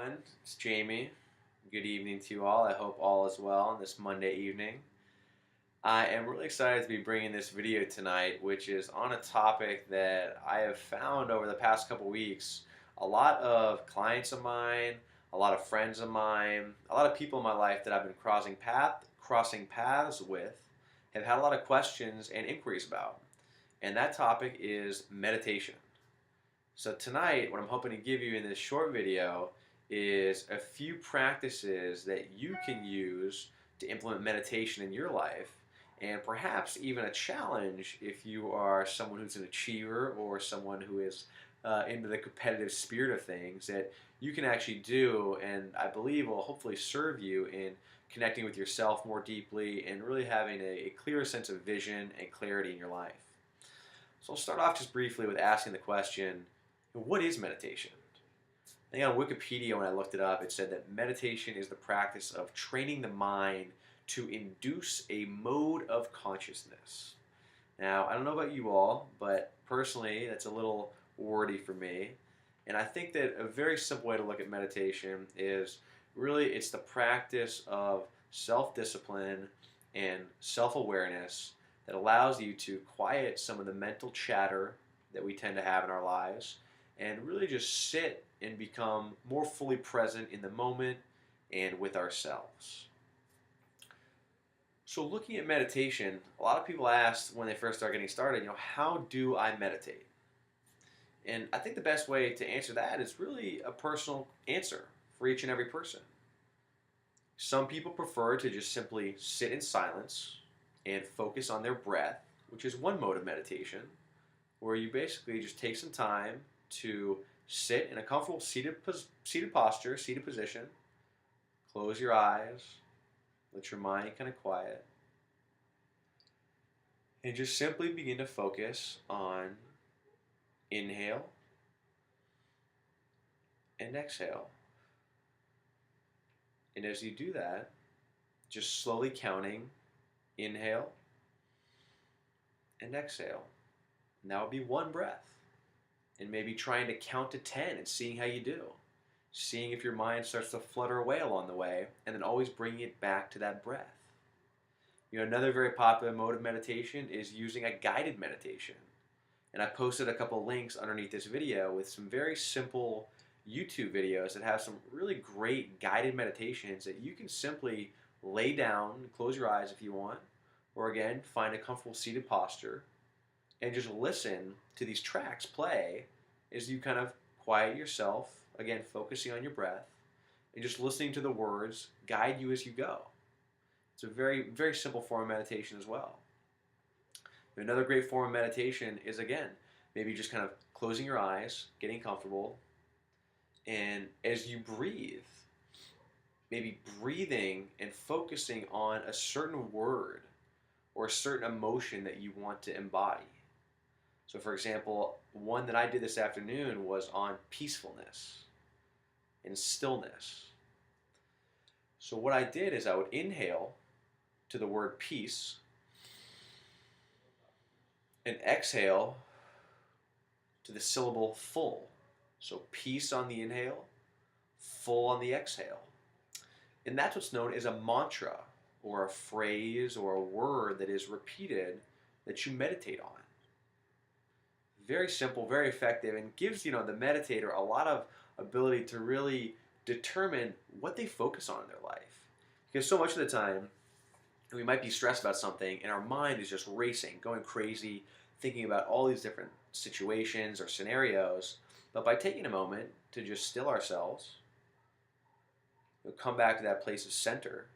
everyone. It's Jamie. Good evening to you all. I hope all is well on this Monday evening. I am really excited to be bringing this video tonight, which is on a topic that I have found over the past couple weeks. A lot of clients of mine, a lot of friends of mine, a lot of people in my life that I've been crossing paths with have had a lot of questions and inquiries about. And that topic is meditation. So tonight, what I'm hoping to give you in this short video is a few practices that you can use to implement meditation in your life, and perhaps even a challenge if you are someone who's an achiever or someone who is into the competitive spirit of things that you can actually do, and I believe will hopefully serve you in connecting with yourself more deeply and really having a clearer sense of vision and clarity in your life. So I'll start off just briefly with asking the question, what is meditation? I think on Wikipedia, when I looked it up, it said that meditation is the practice of training the mind to induce a mode of consciousness. Now, I don't know about you all, but personally, that's a little wordy for me. And I think that a very simple way to look at meditation is really it's the practice of self-discipline and self-awareness that allows you to quiet some of the mental chatter that we tend to have in our lives and really just sit and become more fully present in the moment and with ourselves. So looking at meditation, a lot of people ask when they first start getting started, how do I meditate? And I think the best way to answer that is really a personal answer for each and every person. Some people prefer to just simply sit in silence and focus on their breath, which is one mode of meditation, where you basically just take some time to sit in a comfortable seated posture, seated position, close your eyes, let your mind kind of quiet, and just simply begin to focus on inhale and exhale. And as you do that, just slowly counting inhale and exhale. And that would be one breath. And maybe trying to count to 10 and seeing how you do. Seeing if your mind starts to flutter away along the way, and then always bringing it back to that breath. Another very popular mode of meditation is using a guided meditation. And I posted a couple links underneath this video with some very simple YouTube videos that have some really great guided meditations that you can simply lay down, close your eyes if you want, or again, find a comfortable seated posture, and just listen to these tracks play as you kind of quiet yourself, again, focusing on your breath, and just listening to the words guide you as you go. It's a very, very simple form of meditation as well. Another great form of meditation is, again, maybe just kind of closing your eyes, getting comfortable, and as you breathe, maybe breathing and focusing on a certain word or a certain emotion that you want to embody. So for example, one that I did this afternoon was on peacefulness and stillness. So what I did is I would inhale to the word peace and exhale to the syllable full. So peace on the inhale, full on the exhale. And that's what's known as a mantra or a phrase or a word that is repeated that you meditate on. Very simple, very effective, and gives the meditator a lot of ability to really determine what they focus on in their life. Because so much of the time, we might be stressed about something and our mind is just racing, going crazy, thinking about all these different situations or scenarios. But by taking a moment to just still ourselves, come back to that place of center,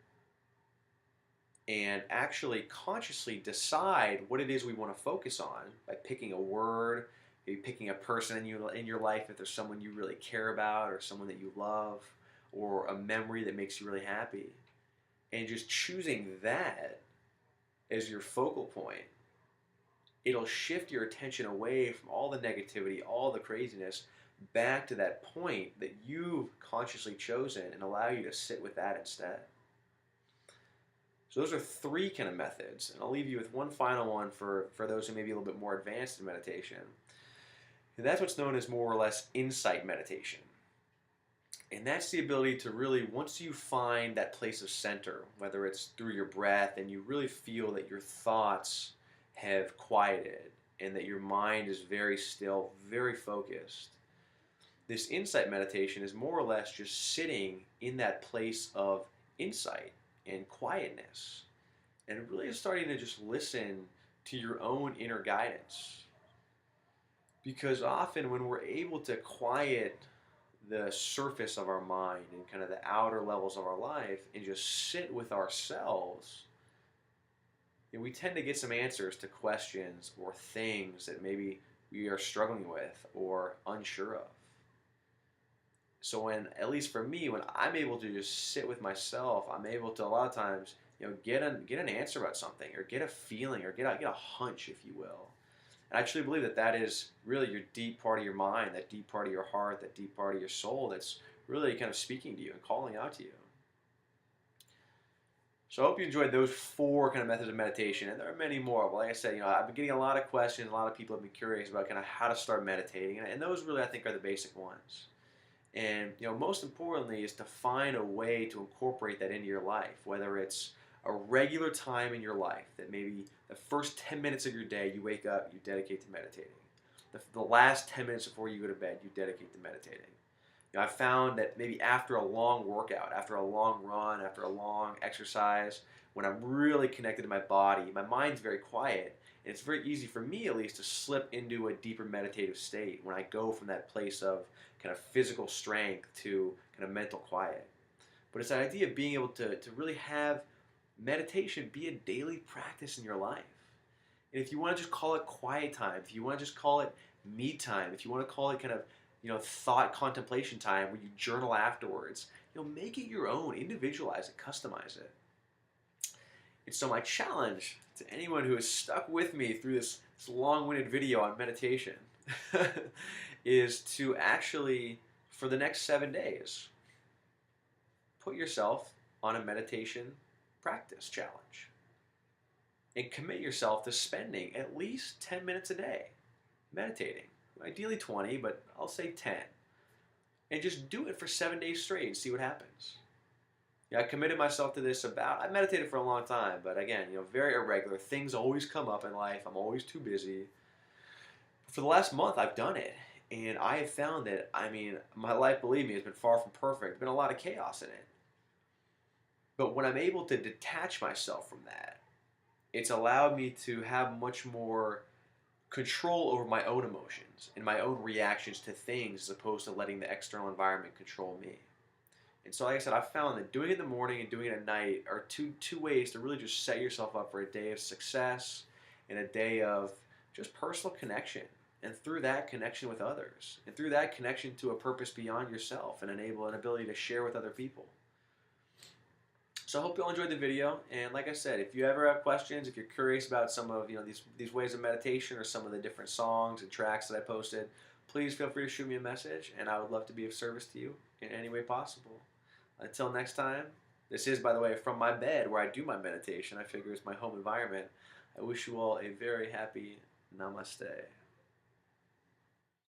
and actually consciously decide what it is we want to focus on by picking a word, maybe picking a person in your life if there's someone you really care about or someone that you love, or a memory that makes you really happy, and just choosing that as your focal point. It'll shift your attention away from all the negativity, all the craziness, back to that point that you've consciously chosen and allow you to sit with that instead. So those are three kind of methods, and I'll leave you with one final one for those who may be a little bit more advanced in meditation. And that's what's known as more or less insight meditation. And that's the ability to really, once you find that place of center, whether it's through your breath and you really feel that your thoughts have quieted and that your mind is very still, very focused, this insight meditation is more or less just sitting in that place of insight and quietness and really starting to just listen to your own inner guidance. Because often when we're able to quiet the surface of our mind and kind of the outer levels of our life and just sit with ourselves, we tend to get some answers to questions or things that maybe we are struggling with or unsure of. So when, at least for me, when I'm able to just sit with myself, I'm able to a lot of times, get an answer about something or get a feeling or get a hunch, if you will. And I actually believe that that is really your deep part of your mind, that deep part of your heart, that deep part of your soul that's really kind of speaking to you and calling out to you. So I hope you enjoyed those 4 kind of methods of meditation, and there are many more. But like I said, I've been getting a lot of questions. A lot of people have been curious about kind of how to start meditating, and those really I think are the basic ones. And most importantly is to find a way to incorporate that into your life, whether it's a regular time in your life that maybe the first 10 minutes of your day you wake up, you dedicate to meditating. The last 10 minutes before you go to bed, you dedicate to meditating. I found that maybe after a long workout, after a long run, after a long exercise, when I'm really connected to my body, my mind's very quiet, and it's very easy for me at least to slip into a deeper meditative state when I go from that place of kind of physical strength to kind of mental quiet. But it's that idea of being able to really have meditation be a daily practice in your life. And if you want to just call it quiet time, if you want to just call it me time, if you want to call it kind of thought contemplation time where you journal afterwards, make it your own, individualize it, customize it. And so my challenge to anyone who has stuck with me through this long-winded video on meditation is to actually, for the next 7 days, put yourself on a meditation practice challenge and commit yourself to spending at least 10 minutes a day meditating. Ideally 20, but I'll say 10. And just do it for 7 days straight and see what happens. I committed myself to this I meditated for a long time, but again, very irregular. Things always come up in life. I'm always too busy. For the last month, I've done it. And I have found that, my life, believe me, has been far from perfect. There's been a lot of chaos in it. But when I'm able to detach myself from that, it's allowed me to have much more control over my own emotions and my own reactions to things as opposed to letting the external environment control me. And so like I said, I've found that doing it in the morning and doing it at night are two ways to really just set yourself up for a day of success and a day of just personal connection. And through that, connection with others. And through that, connection to a purpose beyond yourself and enable an ability to share with other people. So I hope you all enjoyed the video, and like I said, if you ever have questions, if you're curious about some of these ways of meditation or some of the different songs and tracks that I posted, please feel free to shoot me a message, and I would love to be of service to you in any way possible. Until next time, this is, by the way, from my bed where I do my meditation. I figure it's my home environment. I wish you all a very happy Namaste.